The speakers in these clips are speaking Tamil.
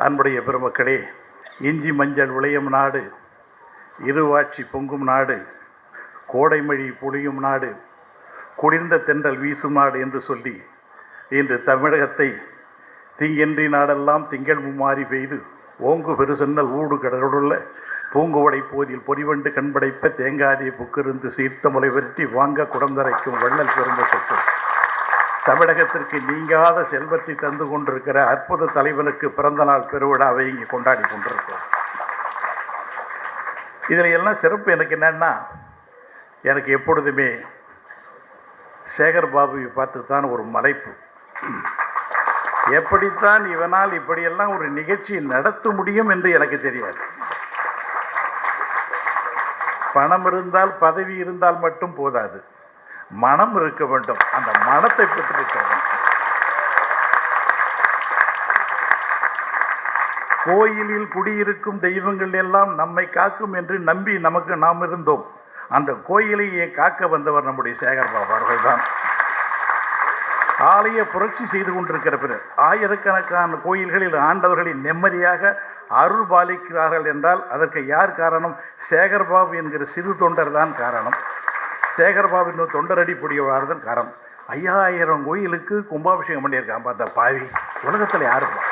அன்புடைய பெருமக்களே, இஞ்சி மஞ்சள் விளையும் நாடு, இருவாட்சி பொங்கும் நாடு, கோடைமழி பொழியும் நாடு, குளிர்ந்த தென்றல் வீசும் நாடு என்று சொல்லி இன்று தமிழகத்தை தீங்கன்றி நாடெல்லாம் திங்கள் மும்மாறி பெய்து ஓங்கு பெருசென்னல் ஊடு கடலுள்ள பூங்குவடை போதில் பொறிவண்டு கண்படைப்ப தேங்காதிய புக்கிருந்து சீர்த்த முலை வெற்றி வாங்க குடந்தரைக்கும் வள்ளல் பெருந்த சொத்து தமிழகத்திற்கு நீங்காத செல்வத்தை தந்து கொண்டிருக்கிற அற்புத தலைவனுக்கு பிறந்த நாள் பெருவிழாவை இங்கே கொண்டாடி கொண்டிருக்கிறோம். இதில் எல்லாம் சிறப்பு எனக்கு என்னன்னா, எனக்கு எப்பொழுதுமே சேகர் பாபுவை பார்த்து தான் ஒரு மலைப்பு. எப்படித்தான் இவனால் இப்படியெல்லாம் ஒரு நிகழ்ச்சி நடத்த முடியும் என்று எனக்கு தெரியாது. பணம் இருந்தால் பதவி இருந்தால் மட்டும் போதாது, மனம் இருக்க வேண்டும். அந்த மனத்தை பெற்றிருக்க வேண்டும். கோயிலில் குடியிருக்கும் தெய்வங்கள் எல்லாம் நம்மை காக்கும் என்று நம்பி நாம் இருந்தோம். அந்த கோயிலையே காக்க வந்தவர் நம்முடைய சேகர் பாபு அவர்கள்தான். ஆலய புரட்சி செய்து கொண்டிருக்கிற பிறகு ஆயிரக்கணக்கான கோயில்களில் ஆண்டவர்களின் நிம்மதியாக அருள் பாலிக்கிறார்கள் என்றால் அதற்கு யார் காரணம்? சேகர் பாபு என்கிற சிறு தொண்டர் தான் காரணம். சேகர் பாபு இன்னும் தொண்டரடி புடியவார் தான் காரணம். 5000 கோயிலுக்கு கும்பாபிஷேகம் பண்ணியிருக்கான். பார்த்தா பாவி, உலகத்தில் யாருப்பா?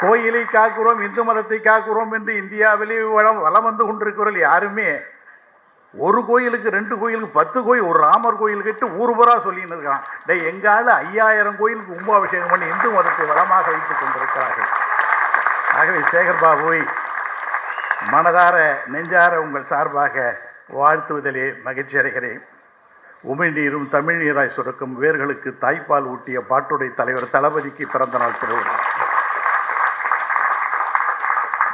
கோயிலை காக்கிறோம், இந்து மதத்தை காக்கிறோம் என்று இந்தியாவிலே வளம் வந்து கொண்டிருக்கிறவர்கள் யாருமே ஒரு கோயிலுக்கு 2 கோயிலுக்கு 10 கோயில், ஒரு ராமர் கோயில் கட்டு ஊர்வராக சொல்லின்னு இருக்கான். எங்கால 5000 கோயிலுக்கு கும்பாபிஷேகம் பண்ணி இந்து மதத்தை வளமாக வைத்துக் கொண்டிருக்கிறார்கள். ஆகவே சேகர் பாபுவை மனதார நெஞ்சார உங்கள் சார்பாக வாழ்த்துவதிலே மகிழ்ச்சி அடைகிறேன். உமிழ்நீரும் தமிழ் நீராய் சுரக்கும் வேர்களுக்கு தாய்ப்பால் ஊட்டிய பாட்டுடை தலைவர் தளபதிக்கு பிறந்த நாள் திருவிழா.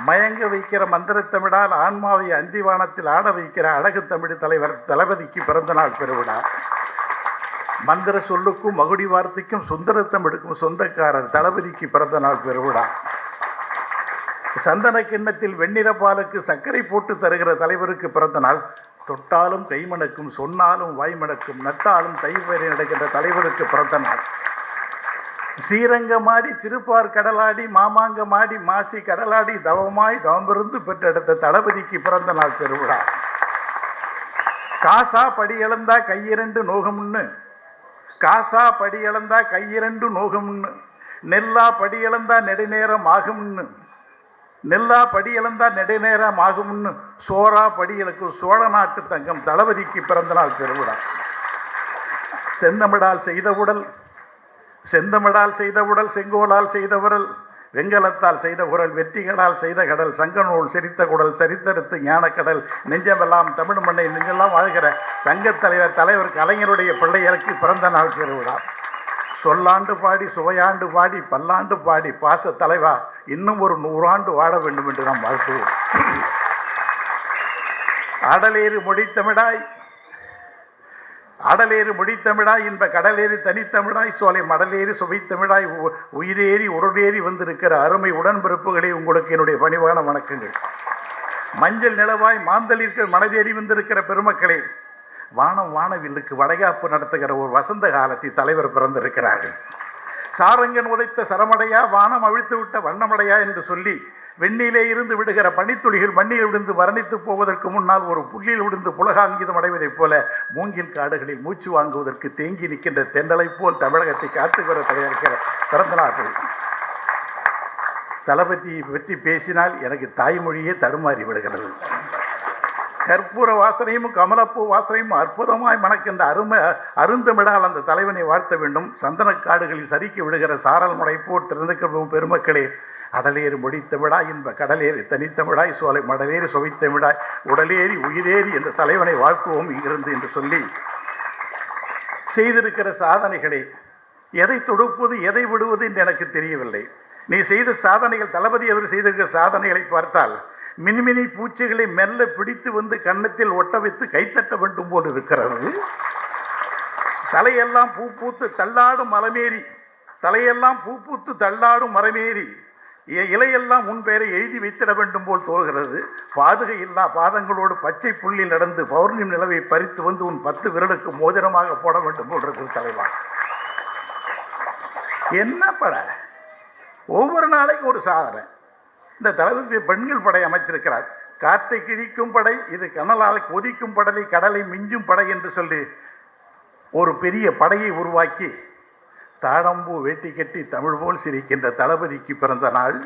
மயங்க வைக்கிற மந்திரத்தமிழால் ஆன்மாவை அந்திவானத்தில் ஆட வைக்கிற அழகு தமிழ் தலைவர் தளபதிக்கு பிறந்த நாள் பெருவிழா. மந்திர சொல்லுக்கும் மகுடி வார்த்தைக்கும் சுந்தர தமிழுக்கும் சொந்தக்காரர் தளபதிக்கு பிறந்த நாள் பெருவிழா. சந்தன கிண்ணத்தில் வெண்ணிற பாலுக்கு சர்க்கரை போட்டு தருகிற தலைவருக்கு பிறந்த நாள். தொட்டாலும் கைமணக்கும், சொன்னாலும் வாய்மணக்கும், நட்டாலும் தைவரை நடக்கின்ற தலைவருக்கு பிறந்த நாள். ஸ்ரீரங்கமாடி திருப்பார் கடலாடி மாமாங்கமாடி மாசி கடலாடி தவமாய் தவமிருந்து பெற்றெடுத்த தளபதிக்கு பிறந்த நாள் பெருவிழா. காசா படி இழந்தா கையிரண்டு நோகம்னு, காசா படி இழந்தா கையிரண்டு நோகம்னு, நெல்லா படி இழந்தா நெடுநேரம் ஆகும்னு, நெல்லா படி இழந்தா நெடுநேரம் ஆகும்னு சோரா படி இழக்கும் சோழ நாட்டு தங்கம் தளபதிக்கு பிறந்த நாள் பெருவிழா. செந்தமிழால் செய்த உடல், செந்தமிழால் செய்த உடல், செங்கோலால் செய்த உரல், வெங்கலத்தால் செய்த உரல், வெற்றிகளால் செய்த கடல், சங்கநூல் சிரித்த குடல், சரித்தெடுத்து ஞானக்கடல், நெஞ்சமெல்லாம் தமிழ் மண்ணை நெஞ்செல்லாம் வாழ்கிற தங்கத் தலைவர் கலைஞருடைய பிள்ளைகளுக்கு பிறந்த நாள் பெருவிழா. சொல்லாண்டு பாடி சுவையாண்டு பாடி பல்லாண்டு பாடி பாச தலைவா இன்னும் ஒரு 100 ஆண்டு வாழ வேண்டும் என்று நாம் வாழ்த்துவோம். அடலேறு மொழித்தமிழாய், அடலேறு மொழித்தமிழாய், இன்ப கடலேறி தனித்தமிழாய், சோலை மடலேறி சுவைத்தமிழாய், உயிரேறி உடலேறி வந்திருக்கிற அருமை உடன்பிறப்புகளே, உங்களுக்கு என்னுடைய பணிவான வணக்கங்கள். மஞ்சள் நிலவாய் மாந்தளிற்கு மனதேறி வந்திருக்கிற பெருமக்களே, வானம் வானவில்லுக்கு வளைகாப்பு நடத்துகிற ஒரு வசந்த காலத்தில் தலைவர் பிறந்திருக்கிறார்கள். சாரங்கன் உதைத்த சரமடையா, வானம் அவிழ்த்து விட்ட வண்ணமடையா என்று சொல்லி வெண்ணிலே இருந்து விடுகிற பனித்துளிகள் மண்ணில் விழுந்து மரணித்து போவதற்கு முன்னால் ஒரு புள்ளியில் விழுந்து புலகாங்கிதம் அடைவதைப் போல மூங்கில் காடுகளில் மூச்சு வாங்குவதற்கு தேங்கி நிற்கின்ற தென்றலை போல் தமிழகத்தை காத்துக்கிற தலைவருக்கிற பிறந்த நாட்கள். தளபதியை பற்றி பேசினால் எனக்கு தாய்மொழியே தடுமாறி விடுகிறது. கற்பூர வாசனையும் கமலப்பூ வாசனையும் அற்புதமாய் மணக்கின்ற அருந்தமிழால் அந்த தலைவனை வாழ்த்த வேண்டும். சந்தன காடுகளில் சறுக்கி விடுகிற சாரல் முறை போர் திறந்திருக்கிற பெருமக்களே, அடலேறி மொழித்தமிழாய், இன்ப கடலேறி தனித்தமிழாய், சோலை மடலேறி சுவைத்தமிழாய், உடலேறி உயிரேறி என்ற தலைவனை வாழ்த்துவோம் இங்கிருந்து என்று சொல்லி செய்திருக்கிற சாதனைகளை எதை தொடுப்பது எதை விடுவது என்று எனக்கு தெரியவில்லை. நீ செய்த சாதனைகள், தளபதி அவர் செய்திருக்கிற சாதனைகளை பார்த்தால் மின்மினி பூச்சிகளை மெல்ல பிடித்து வந்து கன்னத்தில் ஒட்ட வைத்து கைத்தட்ட வேண்டும் போல் இருக்கிறது. தலையெல்லாம் பூ பூத்து தள்ளாடும் மரமேறி, தலையெல்லாம் பூ பூத்து தள்ளாடும் மரமேறி, இலையெல்லாம் உன் பெயரை எழுதி வைத்திட வேண்டும் போல் தோல்கிறது. பாதுகை இல்லா பாதங்களோடு பச்சை புள்ளில் நடந்து பௌர்ணமி நிலவை பறித்து வந்து உன் 10 விரலுக்கு மோதிரமாக போட வேண்டும் போல் இருக்கிற தலைவா. என்ன பட ஒவ்வொரு நாளைக்கும் ஒரு சாதனை. இந்த தளபதி பெண்கள் படை அமைச்சிருக்கிறார். காற்றை கிழிக்கும் படை, இது கனலால் கொதிக்கும் படலை, கடலை மிஞ்சும் படை என்று சொல்லி ஒரு பெரிய படையை உருவாக்கி தாழம்பூ வேட்டி கட்டி தமிழ் போல் சிரிக்கின்ற தளபதிக்கு பிறந்த நாள்.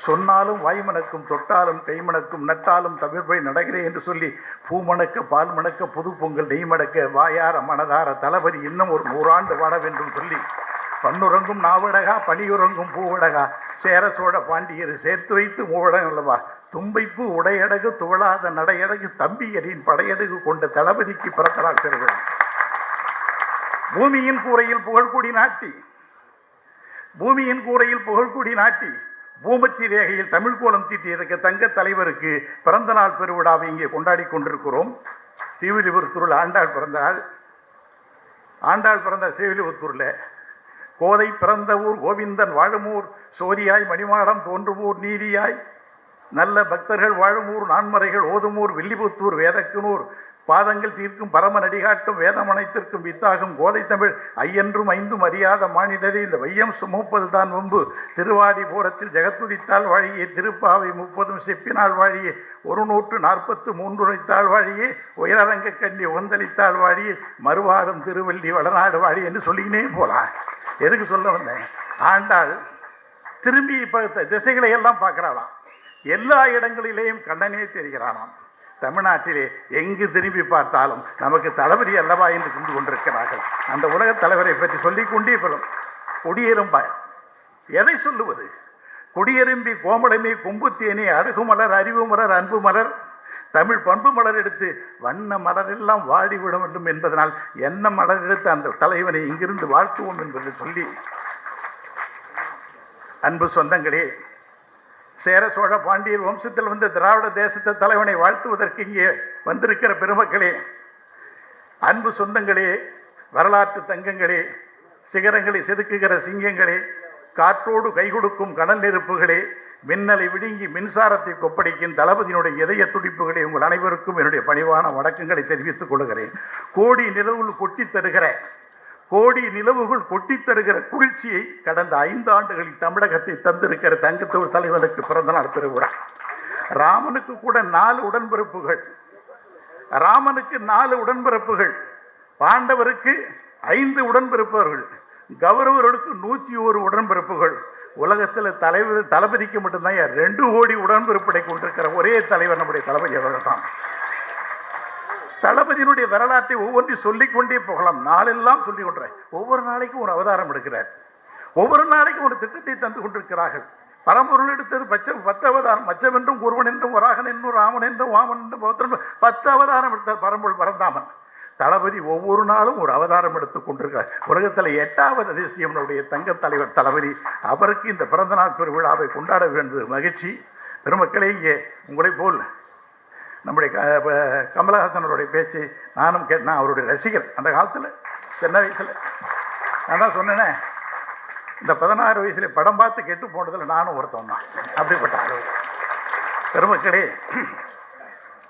சொன்னாலும் வாய்மணக்கும், தொட்டாலும் கைமணக்கும், நட்டாலும் தமிழ் போய் நடக்கிறேன் என்று சொல்லி பூமணக்க பால் மணக்க புது பொங்கல் நெய்மணக்க வாயார மனதார தளபதி இன்னும் ஒரு 100 ஆண்டு வாழ வேண்டும் சொல்லி பண்ணுறங்கும் நாவடகா பனியுறங்கும் பூவடகா சேர சோழ பாண்டியர் சேர்த்து வைத்து மூவடம் அல்லவா தும்பைப்பு உடையடகு துவளாத நடையடகு தம்பியரின் படையடகு கொண்ட தளபதிக்கு பிறந்தநாள் பெறுகிறார். பூமியின் கூரையில் புகழ்குடி நாட்டி, பூமியின் கூரையில் புகழ்குடி நாட்டி பூமத்தி ரேகையில் தமிழ் கோலம் தீட்டியிருக்க தங்க தலைவருக்கு பிறந்த நாள் பெருவிழாவை இங்கே கொண்டாடி கொண்டிருக்கிறோம். ஸ்ரீவில்லிபுத்தூரில் ஆண்டாள் பிறந்த நாள். ஆண்டாள் பிறந்த ஸ்ரீவில்லிபுத்தூரில் கோதை பிறந்த ஊர், கோவிந்தன் வாழுமூர், சோதியாய் மணிமாடம் தோன்றுமூர், நீதியாய் நல்ல பக்தர்கள் வாழுமூர், நான்மறைகள் ஓதுமூர், வில்லிபுத்தூர் வேதக்குனூர், பாதங்கள் தீர்க்கும் பரம நடிகாட்டும் வேதம் அனைத்திற்கும் வித்தாகும் கோதை தமிழ் ஐயன்றும் ஐந்தும் அறியாத மாநிலரே இந்த வையம் சுமப்பது தான் வம்பு. திருவாடி போரத்தில் ஜெகத்துடித்தாள் வாழியே, திருப்பாவை 30 செப்பினாள் வாழியே, 143 உரைத்தாள் வாழியே, உயரங்க கண்ணி ஒந்தளித்தாள் வாழியே, மறுவாடும் திருவள்ளி வளநாடு வாழி என்று சொல்லிக்கினே போலாம். எதுக்கு சொல்ல வந்தேன்? ஆண்டாள் திரும்பி இப்போ திசைகளை எல்லாம் பார்க்கிறாளாம். எல்லா இடங்களிலேயும் கண்ணனே தெரிகிறானாம். தமிழ்நாட்டிலே எங்கு திரும்பி பார்த்தாலும் நமக்கு தளபதி அல்லவா என்று கொண்டு கொண்டிருக்கிறார்கள். அந்த உலக தலைவரை பற்றி சொல்லிக்கொண்டே பெறும். கொடியெரும்பாய் எதை சொல்லுவது? கொடியெரும்பி கோமளமே கொம்புத்தேனே அடுகுமலர் அறிவு மலர் அன்பு மலர் தமிழ் பண்பு மலர் எடுத்து வண்ண மலரெல்லாம் வாடிவிட வேண்டும் என்பதனால் என்ன மலர் எடுத்து அந்த தலைவனை இங்கிருந்து வாழ்த்துவோம் என்பதை சொல்லி, அன்பு சொந்தங்களே, சேர சோழ பாண்டியர் வம்சத்தில் வந்த திராவிட தேசத்து தலைவனை வாழ்த்துவதற்கு இங்கே வந்திருக்கிற பெருமக்களே, அன்பு சொந்தங்களே, வரலாற்று தங்கங்களே, சிகரங்களை செதுக்குகிற சிங்கங்களே, காற்றோடு கை கொடுக்கும் கடல் நெருப்புகளே, மின்னலை விழுங்கி மின்சாரத்தை கொப்படிக்கும் தளபதியினுடைய இதய துடிப்புகளை உங்கள் அனைவருக்கும் என்னுடைய பணிவான வணக்கங்களை தெரிவித்துக் கொள்கிறேன். கோடி நிலவுகள் கொட்டித் தருகிற குளிர்ச்சியை கடந்த 5 ஆண்டுகளில் தமிழகத்தை தந்திருக்கிற தங்கத்தோர் தலைவனுக்கு பிறந்தநாள் பெறுகிறார். ராமனுக்கு கூட 4 உடன்பிறப்புகள், பாண்டவருக்கு 5 உடன்பிறப்பவர்கள், கௌரவர்களுக்கு 101 உடன்பிறப்புகள். உலகத்தில் தளபதிக்கு மட்டும்தான் 2 கோடி உடன்பிறப்பை கொண்டிருக்கிற ஒரே தலைவர் நம்முடைய தளபதி அவர்கள் தான். தளபதியினுடைய வரலாற்றை ஒவ்வொன்றையும் சொல்லிக்கொண்டே போகலாம். நாளெல்லாம் சொல்லிக் கொண்டேன். ஒவ்வொரு நாளைக்கும் ஒரு அவதாரம் எடுக்கிறார். ஒவ்வொரு நாளைக்கும் ஒரு திட்டத்தை தந்து கொண்டிருக்கிறார்கள். பரம்பொருள் எடுத்தது 10 அவதாரம். மச்சமென்றும் குருவன் என்றும் வராகன் என்றும் ராமன் என்றும் வாமன் என்றும் பௌத்தன் 10 அவதாரம் எடுத்தார் பரம்பொருள் பரந்தாமன். தளபதி ஒவ்வொரு நாளும் ஒரு அவதாரம் எடுத்துக் கொண்டிருக்கிறார். உலகத்தில் 8வது அதிசயம் நம்முடைய தங்க தலைவர் தளபதி. அவருக்கு இந்த பிறந்தநாள் பெருவிழாவை கொண்டாட வேண்டியது மகிழ்ச்சி. பெருமக்களே, இங்கே உங்களை போல் நம்முடைய கமலஹாசனருடைய பேச்சு நானும் நான் அவருடைய ரசிகர். அந்த காலத்தில் சின்ன வயசில் நான் தான் சொன்னேனே, இந்த 16 வயசுல படம் பார்த்து கெட்டு போனதில் நானும் ஒருத்தன் தான். அப்படிப்பட்ட அளவு. பெருமக்களே,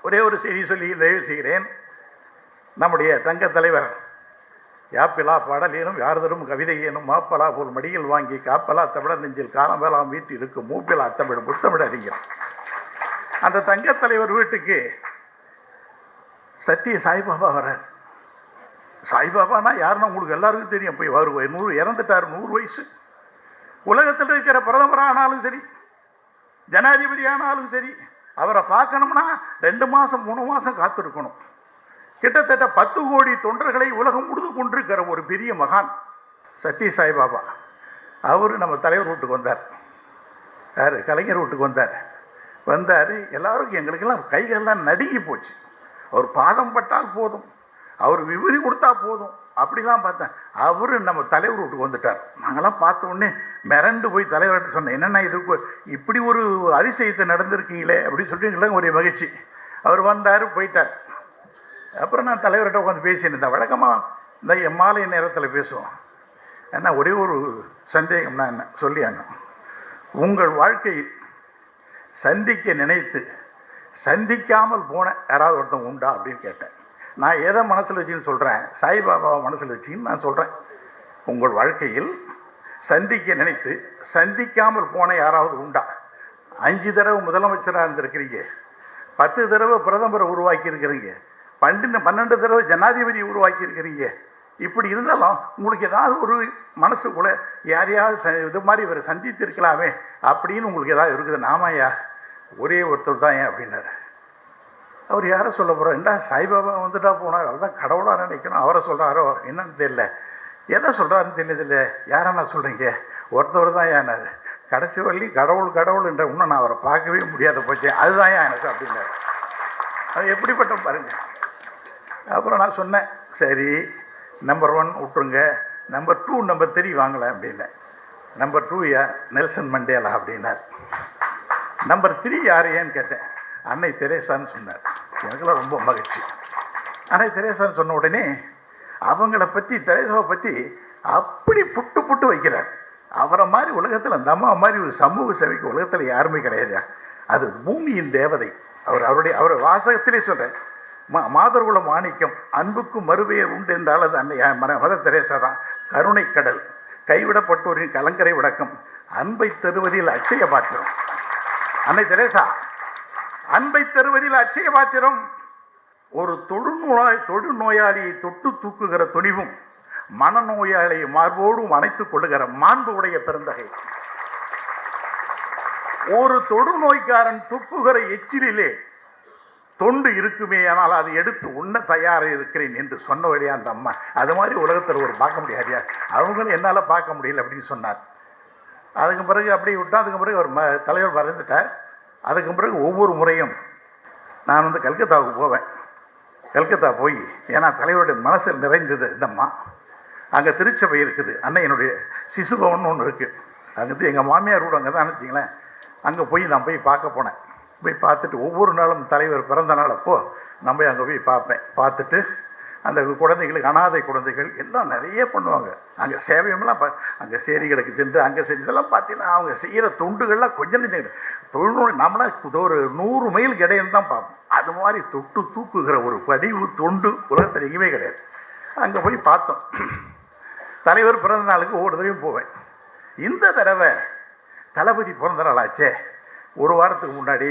ஒரே ஒரு செய்தி சொல்லி தயவு செய்கிறேன். நம்முடைய தங்க தலைவர் யாப்பிலா பாடலேனும் யார்தரும் கவிதை ஏனும் மாப்பலா போல் மடியில் வாங்கி காப்பலா தமிழர் நெஞ்சில் காலம் வேளாம் வீட்டு இருக்கும் மூப்பிலா தமிழ் முத்தமிழ் அறிஞர். அந்த தங்க தலைவர் வீட்டுக்கு சத்திய சாய்பாபா வர்றார். சாய்பாபானா யாருன்னா உங்களுக்கு எல்லாருக்கும் தெரியும். போய் வருவார். 100 இறந்துட்டார், 100 வயசு. உலகத்தில் இருக்கிற பிரதமரானாலும் சரி, ஜனாதிபதி ஆனாலும் சரி, அவரை பார்க்கணும்னா 2 மாதம் 3 மாதம் காத்திருக்கணும். கிட்டத்தட்ட 10 கோடி தொண்டர்களை உலகம் முழுது கொண்டிருக்கிற ஒரு பெரிய மகான் சத்ய சாய்பாபா. அவர் நம்ம தலைவர் வீட்டுக்கு வந்தார். யார்? கலைஞர் வீட்டுக்கு வந்தார். எல்லாருக்கும் எங்களுக்கெல்லாம் கைகள்லாம் நடுங்கி போச்சு. அவர் பாதம் பட்டால் போதும், அவர் விபூதி கொடுத்தா போதும், அப்படிலாம் பார்த்தேன். அவரு நம்ம தலைவர் வீட்டுக்கு வந்துட்டார். நாங்களாம் பார்த்த உடனே மிரண்டு போய் தலைவர்கிட்ட சொன்னேன், என்னென்ன இதுக்கு இப்படி ஒரு அதிசயத்தை நடந்திருக்கீங்களே அப்படின்னு சொல்லிட்டு ஒரு மகிழ்ச்சி. அவர் வந்தார், போயிட்டார். அப்புறம் நான் தலைவர்கிட்ட உட்காந்து பேசியிருந்தேன். வழக்கமாக இந்த மாலை நேரத்தில் பேசுவோம். என்ன ஒரே ஒரு சந்தேகம்னா என்ன சொல்லி, உங்கள் வாழ்க்கையில் சந்திக்க நினைத்து சந்திக்காமல் போன யாராவது ஒருத்தவங்க உண்டா அப்படின்னு கேட்டேன். நான் எதை மனசில் வச்சுன்னு சொல்கிறேன், சாய்பாபாவை மனசில் வச்சுன்னு நான் சொல்கிறேன். உங்கள் வாழ்க்கையில் சந்திக்க நினைத்து சந்திக்காமல் போன யாராவது உண்டா? 5 தடவை முதலமைச்சராக இருந்திருக்கிறீங்க, 10 தடவை பிரதமரை உருவாக்கி இருக்கிறீங்க, 12 தடவை ஜனாதிபதி உருவாக்கி இருக்கிறீங்க. இப்படி இருந்தாலும் உங்களுக்கு ஏதாவது ஒரு மனசுக்குள்ள யாரையாவது இது மாதிரி இவரை சந்தித்து இருக்கலாமே அப்படின்னு உங்களுக்கு ஏதாவது இருக்குது? நாமையா ஒரே ஒருத்தர் தான் ஏன் அப்படின்னாரு. அவர் யாரை சொல்ல போகிறாருண்டா? சாய்பாபா வந்துட்டா போனார், அதுதான் கடவுளாக நினைக்கணும், அவரை சொல்கிறாரோ என்னன்னு தெரியல, எதை சொல்கிறாருன்னு தெரியல. யாரா சொல்கிறீங்க? ஒருத்தவர் தான் ஏன்னாரு. கடைசி வள்ளி கடவுள் கடவுள் என்ற இன்னும் நான் அவரை பார்க்கவே முடியாத போச்சு, அதுதான் ஏன் எனக்கு அப்படின்னாரு. அது எப்படிப்பட்ட பாருங்க. அப்புறம் நான் சொன்னேன், சரி நம்பர் 1 விட்டுருங்க, நம்பர் 2 நம்பர் 3 வாங்கலாம் அப்படின்னேன். நம்பர் 2 யார்? நெல்சன் மண்டேலா அப்படின்னார். நம்பர் 3 யார் ஏன்னு கேட்டேன். அன்னை தெரேசான்னு சொன்னார். எனக்குலாம் ரொம்ப மகிழ்ச்சி. அன்னை தெரேசான்னு சொன்ன உடனே அவங்கள பற்றி, தெரேசாவை பற்றி அப்படி புட்டு புட்டு வைக்கிறார். அவரை மாதிரி உலகத்தில், அந்த அம்மா மாதிரி ஒரு சமூக சேவைக்கு உலகத்தில் யாருமே கிடையாது. அது பூமியின் தேவதை. அவர் வாசகத்திலே சொல்கிறேன், மாதர்குல மாணிக்கம், அன்புக்கும் மறுபெயர் உண்டு என்றால் அது அன்னை மதர் தெரேசா தான். கருணை கடல், கைவிடப்பட்டோரின் கலங்கரை விளக்கம், அன்பை தருவதில் அட்சய பாத்திரம். அன்னை தெரேசா அன்பை தருவதில் அட்சய பாத்திரம். ஒரு தொழுநோயாளியை தொட்டு தூக்குகிற துணிவும், மனநோயாளியை மார்போடும் அணைத்துக் கொள்ளுகிற மாண்பு உடைய பெருந்தகை. ஒரு தொடுநோய்க்காரன் துப்புகிற எச்சிலே தொண்டு இருக்குமே, ஆனால் அதை எடுத்து உண்ண தயாராக இருக்கிறேன் என்று சொன்ன வழியா அந்த அம்மா. அது மாதிரி உலகத்தில் ஒரு பார்க்க முடியாதியா, அவங்களும் என்னால் பார்க்க முடியல அப்படின்னு சொன்னார். அதுக்கு பிறகு அப்படி விட்டா, அதுக்கு பிறகு அவர் தலைவர் மறந்துட்டார். அதுக்கு பிறகு ஒவ்வொரு முறையும் நான் வந்து கல்கத்தாவுக்கு போவேன். கல்கத்தா போய், ஏன்னா தலைவருடைய மனசில் நிறைந்தது இந்த அம்மா. அங்கே திருச்சபை இருக்குது, அன்னையனுடைய சிசுபவன் ஒன்று இருக்குது. அங்கே எங்கள் மாமியார் வீடு அங்கே தான் வச்சிங்களேன். அங்கே போய் நான் போய் பார்க்க போனேன். போய் பார்த்துட்டு ஒவ்வொரு நாளும் தலைவர் பிறந்த நாள் அப்போது நான் போய் அங்கே போய் பார்ப்பேன். பார்த்துட்டு அந்த குழந்தைகளுக்கு, அனாதை குழந்தைகள் எல்லாம் நிறைய பண்ணுவாங்க. அங்கே சேவையெல்லாம் அங்கே சேரிகளுக்கு சென்று அங்கே செஞ்சு இதெல்லாம் பார்த்தீங்கன்னா அவங்க செய்கிற தொண்டுகள்லாம் கொஞ்சம் தொழில்நுட்ப நம்மளா ஒரு 100 மைல் இடையின்னு தான் பார்ப்போம். அது மாதிரி தொட்டு தூக்குகிற ஒரு பதிவு தொண்டு உலகத்தில் எங்கேயுமே கிடையாது. அங்கே போய் பார்த்தோம். தலைவர் பிறந்த நாளுக்கு ஒவ்வொரு தடவையும் போவேன். இந்த தடவை தளபதி பிறந்த நாள் ஆச்சே, ஒரு வாரத்துக்கு முன்னாடி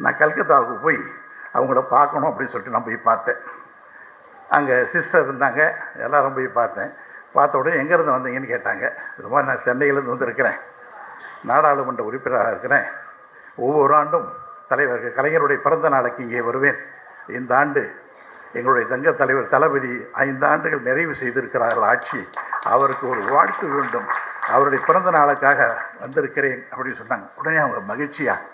நான் கல்கத்தாவுக்கு போய் அவங்கள பார்க்கணும் அப்படின்னு சொல்லிட்டு நான் போய் பார்த்தேன். அங்கே சிஸ்டர் இருந்தாங்க, எல்லோரும் போய் பார்த்தேன். பார்த்த உடனே எங்கேருந்து வந்தீங்கன்னு கேட்டாங்க. இது மாதிரி நான் சென்னையிலேருந்து வந்திருக்கிறேன், நாடாளுமன்ற உறுப்பினராக இருக்கிறேன். ஒவ்வொரு ஆண்டும் தலைவர் கலைஞருடைய பிறந்த நாளைக்கு இங்கே வருவேன். இந்த ஆண்டு எங்களுடைய தங்க தலைவர் தளபதி 5 ஆண்டுகள் நிறைவு செய்திருக்கிறார்கள் ஆட்சி, அவருக்கு ஒரு வாழ்த்து வேண்டும், அவருடைய பிறந்த நாளுக்காக வந்திருக்கிறேன் அப்படின்னு சொன்னாங்க. உடனே அவங்க மகிழ்ச்சியாக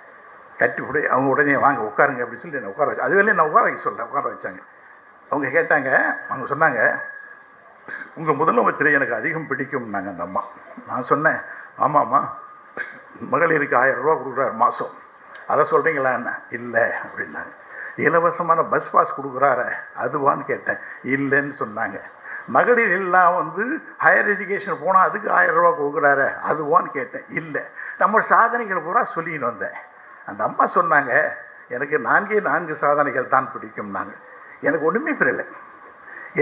கட்டி அவங்க உடனே வாங்க உட்காருங்க அப்படின்னு சொல்லி என்னை உட்கார வச்சு, அதுவேளே நான் உட்கார வைக்க சொல்கிறேன். உட்கார வச்சாங்க. அவங்க கேட்டாங்க, அவங்க சொன்னாங்க, உங்கள் முதலமைச்சரை எனக்கு அதிகம் பிடிக்கும்னாங்க அந்த அம்மா. நான் சொன்னேன், ஆமாம்மா, மகளிருக்கு 1000 ரூபா கொடுக்குறாரு மாதம், அதை சொல்கிறீங்களா? என்ன இல்லை அப்படின்னாங்க. இலவசமான பஸ் பாஸ் கொடுக்குறாரு அதுவான்னு கேட்டேன். இல்லைன்னு சொன்னாங்க. மகளிர் எல்லாம் வந்து ஹையர் எஜுகேஷன் போனால் அதுக்கு 1000 ரூபா கொடுக்குறாரு அதுவான்னு கேட்டேன். இல்லை. நம்ம சாதனைகள் பூரா சொல்லின்னு வந்தேன். அந்த அம்மா சொன்னாங்க, எனக்கு 4 சாதனைகள் தான் பிடிக்கும்னாங்க. எனக்கு ஒன்றுமே புரியல,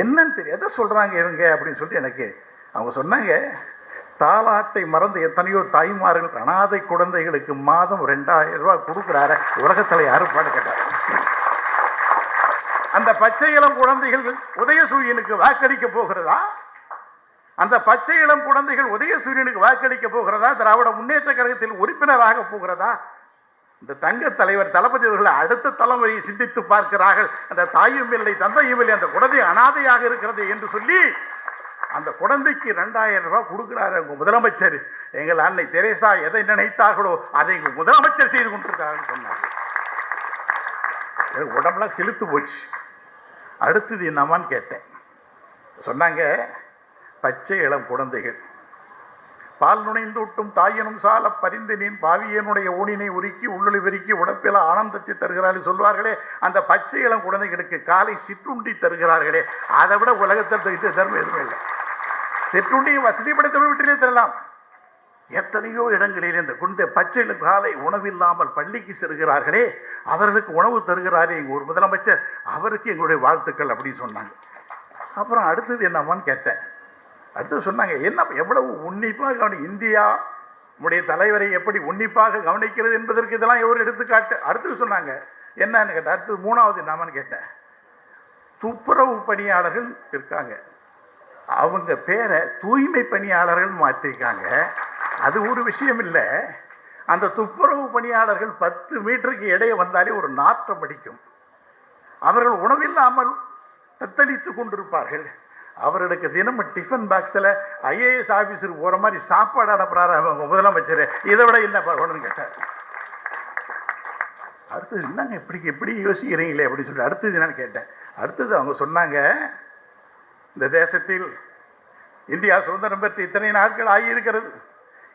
என்னன்னு தெரியும், எதை சொல்கிறாங்க இவங்க அப்படின்னு சொல்லிட்டு எனக்கு அவங்க சொன்னாங்க, தாலாட்டை மறந்து எத்தனையோ தாய்மார்கள் அனாதை குழந்தைகளுக்கு மாதம் 2000 ரூபா கொடுக்குறாரு, உலகத்தில் யாரும் பாட கேட்டார். அந்த பச்சை இளம் குழந்தைகள் உதயசூரியனுக்கு வாக்களிக்க போகிறதா? அந்த பச்சை இளம் குழந்தைகள் உதயசூரியனுக்கு வாக்களிக்க போகிறதா? திராவிட முன்னேற்ற கழகத்தில் உறுப்பினராக போகிறதா? இந்த தங்க தலைவர் தளபதி அவர்களை அடுத்த தலைமுறையை சிந்தித்து பார்க்கிறார்கள். அந்த தாயும் இல்லை தந்தையும் இல்லை, அந்த குழந்தை அனாதையாக இருக்கிறது என்று சொல்லி அந்த குழந்தைக்கு 2000 ரூபாய் கொடுக்கிறாரு உங்க முதலமைச்சர். எங்கள் அன்னை தெரேசா எதை நினைத்தார்களோ அதை உங்க முதலமைச்சர் செய்து கொண்டிருக்கிறார்கள் சொன்னாங்க. எனக்கு உடம்புலாம் செலுத்து போச்சு. அடுத்தது என்னமான்னு கேட்டேன். சொன்னாங்க, பச்சை இளம் குழந்தைகள் பால் நுணைந்தூட்டும் தாயனும் சால பரிந்தனின் பாவியனுடைய ஊனினை உருக்கி உள்ளொளி வெறுக்கி உடப்பில ஆனந்தத்தை தருகிறார்கள் சொல்வார்களே, அந்த பச்சை இளம் குழந்தைகளுக்கு காலை சிற்றுண்டி தருகிறார்களே, அதை விட உலகத்தில் இது தர்மம் எதுவுமே இல்லை. சிற்றுண்டியை வசதிப்படுத்த வீட்டிலே தரலாம். எத்தனையோ இடங்களில் இந்த குழந்தை பச்சை காலை உணவில்லாமல் பள்ளிக்கு செல்கிறார்களே, அவர்களுக்கு உணவு தருகிறாரே எங்கள் ஒரு முதலமைச்சர், அவருக்கு எங்களுடைய வாழ்த்துக்கள் அப்படின்னு சொன்னாங்க. அப்புறம் அடுத்தது என்னம்மான்னு கேட்டேன். அடுத்து சொன்னாங்க, என்ன எவ்வளவு உன்னிப்பாக இந்தியா நம்முடைய தலைவரை எப்படி உன்னிப்பாக கவனிக்கிறது என்பதற்கு இதெல்லாம் ஒரு எடுத்துக்காட்டு. அடுத்து சொன்னாங்க, என்னன்னு கேட்டேன். அடுத்து மூணாவது என்னன்னு கேட்டேன். துப்புரவு பணியாளர்கள் இருக்காங்க, அவங்க பேரை தூய்மை பணியாளர்கள் மாற்றிருக்காங்க. அது ஒரு விஷயம் இல்லை. அந்த துப்புரவு பணியாளர்கள் 10 மீட்டருக்கு இடையே வந்தாலே ஒரு நாற்றம் அடிக்கும். அவர்கள் உணவில்லாமல் தத்தளித்து கொண்டிருப்பார்கள். அவர்களுக்கு தினமும் டிஃபன் பாக்ஸில் ஐஏஎஸ் ஆஃபீஸருக்கு போகிற மாதிரி சாப்பாடு அனுப்புறாரு அவங்க முதலமைச்சர். இதை விட என்ன பண்ணணும்னு கேட்டார். அடுத்தது என்னங்க இப்படி யோசிக்கிறீங்களே அப்படின்னு சொல்லி அடுத்தது என்னன்னு கேட்டேன். அடுத்தது அவங்க சொன்னாங்க, இந்த தேசத்தில் இந்தியா சுதந்திரம் பெற்று இத்தனை நாட்கள் ஆகியிருக்கிறது,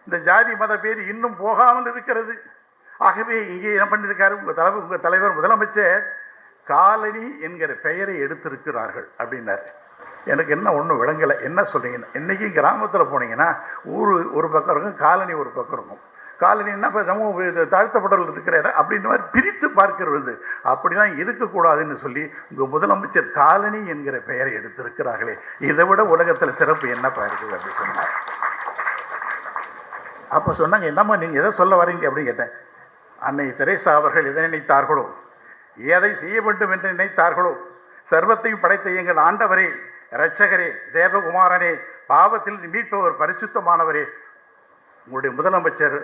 இந்த ஜாதி மத பேர் இன்னும் போகாமல் இருக்கிறது. ஆகவே இங்கே என்ன பண்ணியிருக்காரு உங்கள் தலைவர் முதலமைச்சர், காலனி என்கிற பெயரை எடுத்திருக்கிறார்கள் அப்படின்னாரு. எனக்கு என்ன ஒன்றும் விளங்கலை. என்ன சொல்றீங்கன்னா, இன்னைக்கு கிராமத்தில் போனீங்கன்னா ஊர் ஒரு பக்கம் இருக்கும், காலனி ஒரு பக்கம் இருக்கும். காலனின்னா இப்போ சமூக தாழ்த்தப்பட்டவர்கள் இருக்கிற இடம் அப்படின்னு மாதிரி பிரித்து பார்க்கிறது. அப்படிலாம் இருக்கக்கூடாதுன்னு சொல்லி உங்கள் முதலமைச்சர் காலனி என்கிற பெயரை எடுத்திருக்கிறார்களே, இதை விட உலகத்தில் சிறப்பு என்னப்பா இருக்குது அப்படின்னு சொன்னார். அப்போ சொன்னாங்க, என்னம்மா நீங்கள் எதை சொல்ல வரீங்க அப்படின்னு கேட்டேன். அன்னை தெரேசா அவர்கள் எதை நினைத்தார்களோ, எதை செய்ய வேண்டும் என்று நினைத்தார்களோ, சர்வத்தையும் படைத்த எங்கள் ஆண்டவரே, இரட்சகரே, தேவகுமாரனே, பாவத்தில் மீட்பவர், பரிசுத்தமானவரே, உங்களுடைய முதலமைச்சர்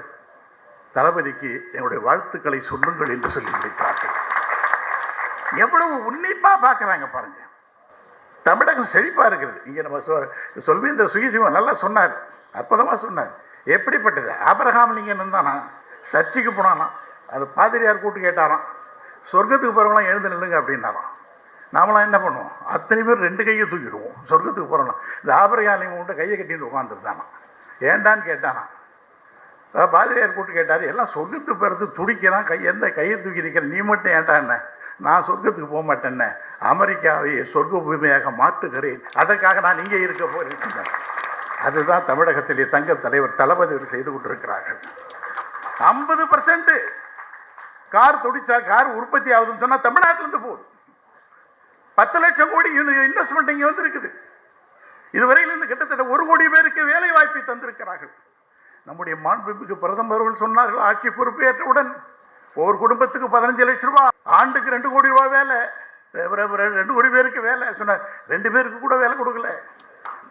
தளபதிக்கு என்னுடைய வாழ்த்துக்களை சொல்லுங்கள் என்று சொல்லி முடித்தார்கள். எவ்வளவு உன்னிப்பா பார்க்குறாங்க பாருங்க. தமிழகம் செழிப்பா இருக்கிறது. இங்கே நம்ம சொல்வேந்த சுயஜீவன் நல்லா சொன்னார், அற்புதமாக சொன்னார். எப்படிப்பட்டது? ஆபிரகாம் லிங்கன் தானா சர்ச்சைக்கு போனானா, அது பாதிரியார் கூட்டு கேட்டாராம், சொர்க்கத்துக்கு போகிறவங்களாம் எழுந்து நில்லுங்க அப்படின்னாராம். நாமளாம் என்ன பண்ணுவோம், அத்தனை பேர் 2 கையை தூக்கிடுவோம் சொர்க்கத்துக்கு போகிறோம்னா. இந்த ஆபிரகாம் லிங்கன் கையை கட்டிட்டு உட்காந்துருந்தானா, ஏண்டான்னு கேட்டானா. பாதிரியார் கூட்டு கேட்டார், எல்லாம் சொர்க்கத்துக்கு போகிறது துடிக்கிறான், எந்த கையை தூக்கி இருக்கிற, நீ மட்டும் ஏன்டா என்ன, நான் சொர்க்கத்துக்கு போக மாட்டேன்னு, அமெரிக்காவை சொர்க்க பூமியாக மாற்றுகிறேன், அதற்காக நான் இங்கே இருக்க போகிறேன். அதுதான் தமிழகத்திலே தங்க தலைவர் தளபதி செய்து கொண்டிருக்கிறார்கள். 50% கார் தொழிற்சா கார் உற்பத்தி ஆகுதுன்னு சொன்னால் தமிழ்நாட்டிலிருந்து போகுது. 10 லட்சம் கோடி இன்வெஸ்ட்மெண்ட் இங்கே வந்து இருக்குது. இதுவரையிலிருந்து கிட்டத்தட்ட 1 கோடி பேருக்கு வேலை வாய்ப்பை தந்திருக்கிறார்கள். நம்முடைய மாண்புமிகு பிரதமர் அவர்கள் சொன்னார்கள், ஆட்சி பொறுப்பேற்றவுடன் ஒரு குடும்பத்துக்கு 15 லட்சம் ரூபாய், ஆண்டுக்கு 2 கோடி ரூபாய் வேலை, 2 கோடி பேருக்கு வேலை சொன்னார். 2 பேருக்கு கூட வேலை கொடுக்கல.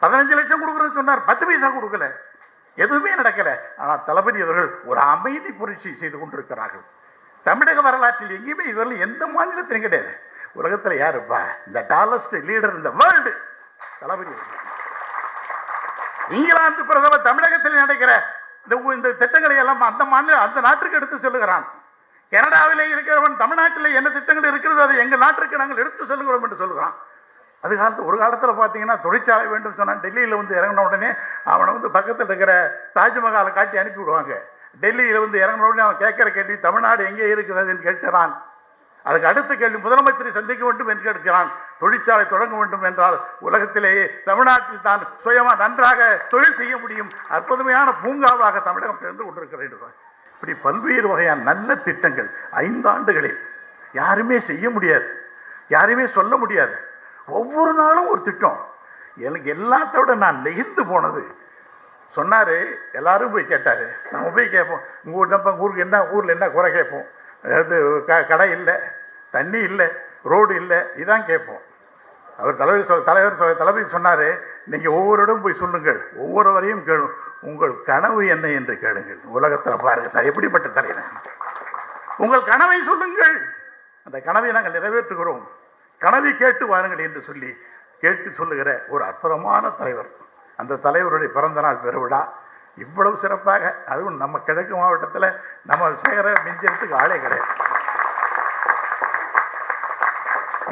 15 லட்சம் கொடுக்குறேன்னு சொன்னார், 10 பைசா கொடுக்கல. எதுவுமே நடக்கல. ஆனால் தளபதி அவர்கள் ஒரு அமைதி புரட்சி செய்து கொண்டிருக்கிறார்கள். தமிழக வரலாற்றில் எங்கேயுமே இதுவரை எந்த மாநிலத்திலும் கிடையாது. உலகத்தில் யாருப்பா இந்த டாலஸ்ட் லீடர் இந்த வேர்ல்டு? தளபதி. இங்கிலாந்து பிரதமர் தமிழகத்தில் நடக்கிற இந்த திட்டங்களை எல்லாம் அந்த மாநில அந்த நாட்டுக்கு எடுத்து சொல்லுகிறான். கனடாவிலே இருக்கிறவன் தமிழ்நாட்டில் என்ன திட்டங்கள் இருக்கிறது அதை எங்கள் நாட்டிற்கு நாங்கள் எடுத்து சொல்லுகிறோம் என்று சொல்லுகிறான். அது ஒரு காலத்தில் பார்த்தீங்கன்னா தொழிற்சாலை வேண்டும் சொன்னான். டெல்லியில் வந்து இறங்கின உடனே அவனை பக்கத்தில் இருக்கிற தாஜ்மஹாலை காட்டி அனுப்பி விடுவாங்க. டெல்லியில் இறங்கின உடனே அவன் கேட்கிற கேள்வி, தமிழ்நாடு எங்கே இருக்கிறதுன்னு கேட்கிறான். அதுக்கு அடுத்த கேள்வி, முதலமைச்சரை சந்திக்க வேண்டும் என்று கேட்கிறான். தொழிற்சாலை தொடங்க வேண்டும் என்றால் உலகத்திலேயே தமிழ்நாட்டில் தான் சுயமாக நன்றாக தொழில் செய்ய முடியும், அற்புதமையான பூங்காவாக தமிழகம் திறந்து கொண்டிருக்கிறது. இப்படி பல்வேறு வகையான நல்ல திட்டங்கள் 5 ஆண்டுகளில் யாருமே செய்ய முடியாது, யாருமே சொல்ல முடியாது. ஒவ்வொரு நாளும் ஒரு திட்டம். எனக்கு எல்லாத்தோட நான் நெகிழ்ந்து போனது, சொன்னார், எல்லாரும் போய் கேட்டார். நம்ம போய் கேட்போம், நம்ம ஊருக்கு என்ன, ஊரில் என்ன குறை கேட்போம். அதாவது கடை இல்லை, தண்ணி இல்லை, ரோடு இல்லை, இதான் கேட்போம். அவர் தளபதி சொன்னார், நீங்கள் ஒவ்வொருடம் போய் சொல்லுங்கள், ஒவ்வொருவரையும் கேளு, உங்கள் கனவு என்ன என்று கேளுங்கள். உலகத்தில் பாருங்க சார் எப்படிப்பட்ட தலைவர். உங்கள் கனவை சொல்லுங்கள், அந்த கனவை நாங்கள் நிறைவேற்றுகிறோம், கனவை கேட்டு வாருங்கள் என்று சொல்லி கேட்டு சொல்லுகிற ஒரு அற்புதமான தலைவர். அந்த தலைவருடைய பிறந்த நாள் பெருவிழா இவ்வளவு சிறப்பாக, அதுவும் நம்ம கிழக்கு மாவட்டத்தில் நம்ம சேகர மிஞ்சத்துக்கு ஆளே கிடையாது.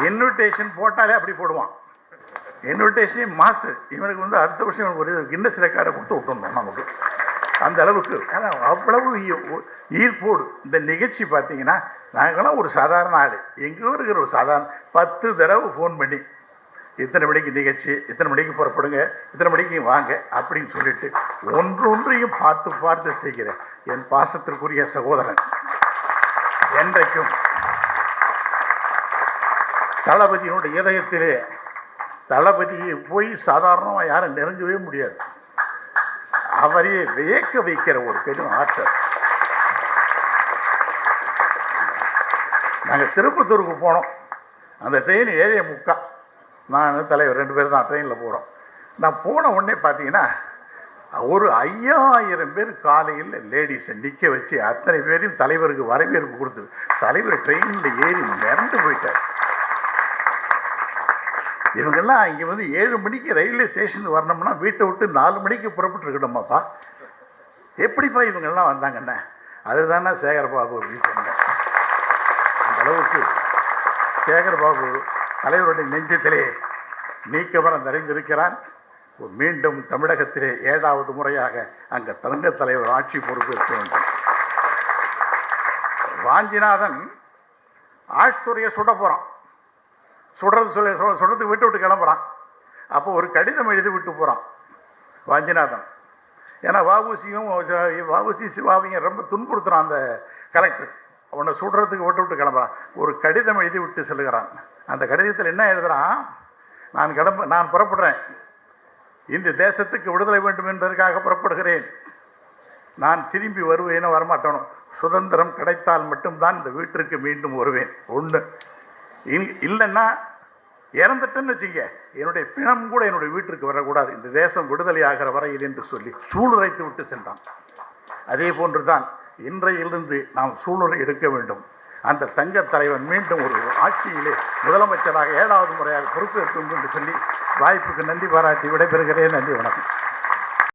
இன்விடேஷன் போட்டாலே அப்படி போடுவான். இன்விடேஷனே மாஸ்டர். இவனுக்கு அடுத்த வருஷம் ஒரு கின்னஸ் ரெக்கார்டை கொடுத்து விட்டுருந்தோம் நமக்கு. அந்த அளவுக்கு அவ்வளவு ஈர்ப்போடு இந்த நிகழ்ச்சி பார்த்தீங்கன்னா, நாங்களாம் ஒரு சாதாரண ஆள், எங்கேயோ இருக்கிற ஒரு சாதாரண 10 தடவை ஃபோன் பண்ணி இத்தனை மணிக்கு நிகழ்ச்சி, இத்தனை மணிக்கு புறப்படுங்க, இத்தனை மணிக்கு வாங்க அப்படின்னு சொல்லிட்டு ஒன்றொன்றையும் பார்த்து பார்த்து செய்கிற என் பாசத்திற்குரிய சகோதரன், என்றைக்கும் தளபதியினுடைய இதயத்திலே தளபதியை போய் சாதாரணமாக யாரும் நெருங்கவே முடியாது. அவரையே வியக்க வைக்கிற ஒரு பெரும் ஆற்றல். நாங்கள் திருப்பத்தூருக்கு போனோம். அந்த ட்ரெயின் 7:45, நான் தலைவர் 2 பேர் தான் ட்ரெயினில் போகிறோம். நான் போன உடனே பார்த்தீங்கன்னா ஒரு 5000 பேர் காலையில் லேடிஸை நிற்க வச்சு அத்தனை பேரையும் தலைவருக்கு வரவேற்பு கொடுத்து தலைவர் ட்ரெயினில் ஏறி மிரண்டு போயிட்டார். இவங்கெல்லாம் இங்கே வந்து 7 மணிக்கு ரயில்வே ஸ்டேஷனுக்கு வரணும்னா வீட்டை விட்டு 4 மணிக்கு புறப்பட்டுருக்கணுமாப்பா. எப்படிப்பா இவங்கெல்லாம் வந்தாங்கண்ணே? அதுதானே சேகர்பாபு அப்படின்னு சொன்னேன். அந்த அளவுக்கு சேகர்பாபு தலைவருடைய நெஞ்சத்திலே நீக்கமரம் நிறைந்திருக்கிறான். மீண்டும் தமிழகத்திலே 7வது முறையாக அங்கே தங்க தலைவர் ஆட்சி பொறுப்பேற்க வேண்டும். வாஞ்சிநாதன் ஆஷ்துறையை சுட போகிறான். சுடுறதுக்கு விட்டு கிளம்புறான். அப்போ ஒரு கடிதம் எழுதி விட்டு போகிறான் வாஞ்சிநாதன். ஏன்னா வஉசி சிவாவையும் ரொம்ப துன்புறுத்துறான் அந்த கலெக்டர். அவனை சுடுறதுக்கு விட்டு கிளம்புறான். ஒரு கடிதம் எழுதி விட்டு செல்கிறான். அந்த கடிதத்தில் என்ன எழுதுறான்? நான் புறப்படுறேன், இந்த தேசத்துக்கு விடுதலை வேண்டும் என்பதற்காக புறப்படுகிறேன். நான் திரும்பி வருவேனோ வரமாட்டேனோ, சுதந்திரம் கிடைத்தால் மட்டும்தான் இந்த வீட்டிற்கு மீண்டும் வருவேன். ஒன்று இல்லைன்னா இறந்துட்டேன்னு வச்சுக்க, என்னுடைய பிணம் கூட என்னுடைய வீட்டிற்கு வரக்கூடாது, இந்த தேசம் விடுதலை ஆகிற வரையில் என்று சொல்லி சூளுரைத்து விட்டு சென்றான். அதே போன்றுதான் இன்றையிலிருந்து நாம் சூளுரை எடுக்க வேண்டும். அந்த தங்க தலைவன் மீண்டும் ஒரு ஆட்சியிலே முதலமைச்சராக 7வது முறையாக பொறுப்பேற்கும் என்று சொல்லி வாய்ப்புக்கு நன்றி பாராட்டி விடைபெறுகிறேன். நன்றி, வணக்கம்.